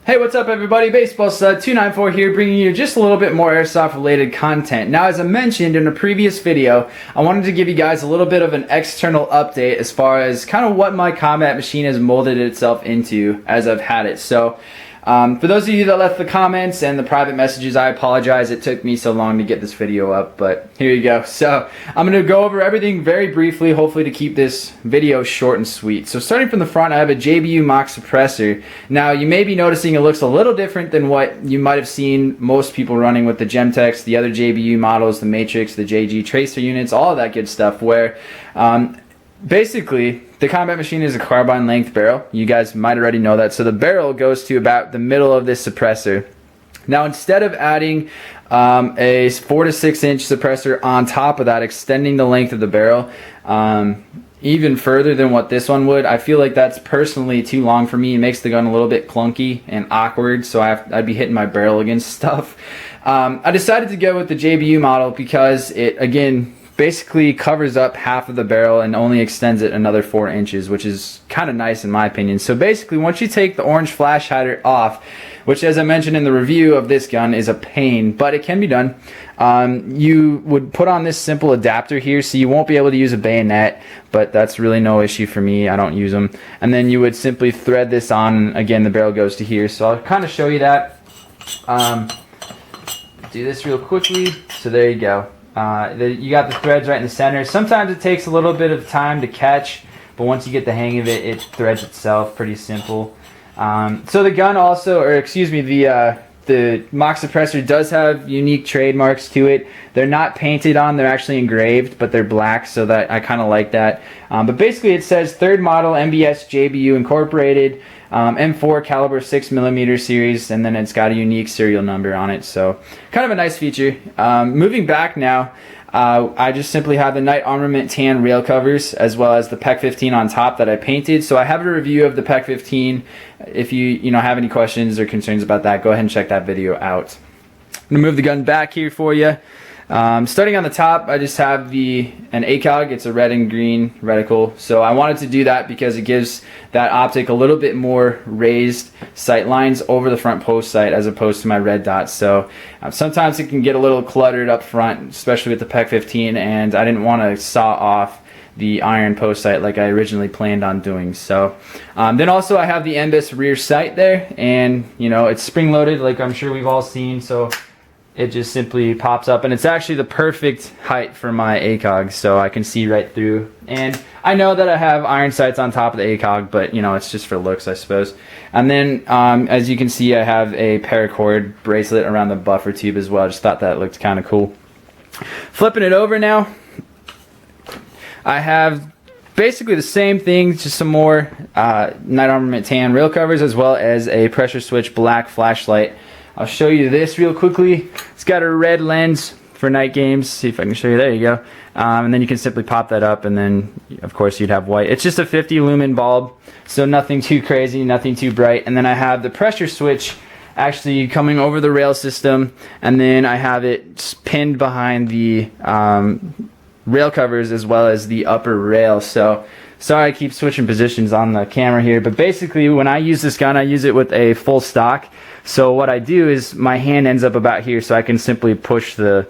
Hey, what's up everybody? Baseball Stud 294 here, bringing you just a little bit more airsoft related content. Now, as I mentioned in a previous video, I wanted to give you guys a little bit of an external update as far as kind of what my combat machine has molded itself into as I've had it. So for those of you that left the comments and the private messages, I apologize it took me so long to get this video up, but here you go. So I'm going to go over everything very briefly, hopefully to keep this video short and sweet. So starting from the front, I have a JBU mock suppressor. Now you may be noticing it looks a little different than what you might have seen most people running with the Gemtex, the other JBU models, the Matrix, the JG tracer units, all of that good stuff, where basically the combat machine is a carbine length barrel. You guys might already know that. So the barrel goes to about the middle of this suppressor. Now, instead of adding a 4 to 6 inch suppressor on top of that, extending the length of the barrel even further than what this one would, I feel like that's personally too long for me. It makes the gun a little bit clunky and awkward, so I'd be hitting my barrel against stuff. I decided to go with the JBU model because it, again, basically covers up half of the barrel and only extends it another 4 inches, which is kind of nice in my opinion. So basically, once you take the orange flash hider off, which as I mentioned in the review of this gun is a pain, but it can be done, you would put on this simple adapter here, so you won't be able to use a bayonet, but that's really no issue for me. I don't use them. And then you would simply thread this on, again the barrel goes to here. So I'll kind of show you that. Do this real quickly. So there you go. You got the threads right in the center. Sometimes it takes a little bit of time to catch, but once you get the hang of it, it threads itself. Pretty simple. So the gun also, or excuse me, the mock suppressor does have unique trademarks to it. They're not painted on, they're actually engraved, but they're black, so that I kind of like that. But basically it says 3rd model MBS JBU Incorporated, M4 caliber 6mm series, and then it's got a unique serial number on it, so kind of a nice feature. Moving back now, I just simply have the Night Armament tan rail covers as well as the PEC 15 on top that I painted. So I have a review of the PEC 15. If you have any questions or concerns about that, go ahead and check that video out. I'm gonna move the gun back here for you. Starting on the top, I just have an ACOG. It's a red and green reticle. So I wanted to do that because it gives that optic a little bit more raised sight lines over the front post sight as opposed to my red dots. So sometimes it can get a little cluttered up front, especially with the PEC 15, and I didn't want to saw off the iron post sight like I originally planned on doing. So then also I have the MBIS rear sight there, and it's spring loaded like I'm sure we've all seen. So it just simply pops up, and it's actually the perfect height for my ACOG, so I can see right through. And I know that I have iron sights on top of the ACOG, but it's just for looks, I suppose. And then as you can see, I have a paracord bracelet around the buffer tube as well. I just thought that looked kind of cool. Flipping it over now, I have basically the same thing, just some more Night Armament tan rail covers as well as a pressure switch black flashlight. I'll show you this real quickly. It's got a red lens for night games. See if I can show you. There you go. And then you can simply pop that up, and then of course you'd have white. It's just a 50 lumen bulb, so nothing too crazy, nothing too bright. And then I have the pressure switch actually coming over the rail system, and then I have it pinned behind the rail covers as well as the upper rail. So sorry I keep switching positions on the camera here, but basically when I use this gun, I use it with a full stock. So what I do is my hand ends up about here, so I can simply push the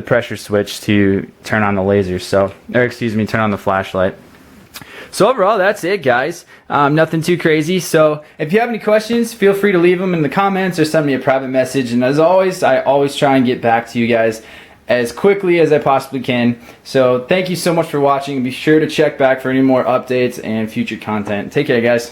pressure switch to turn on the laser. So, or excuse me, turn on the flashlight. So overall, that's it, guys. Nothing too crazy. So if you have any questions, feel free to leave them in the comments or send me a private message. And as always, I always try and get back to you guys as quickly as I possibly can. So thank you so much for watching. Be sure to check back for any more updates and future content. Take care, guys.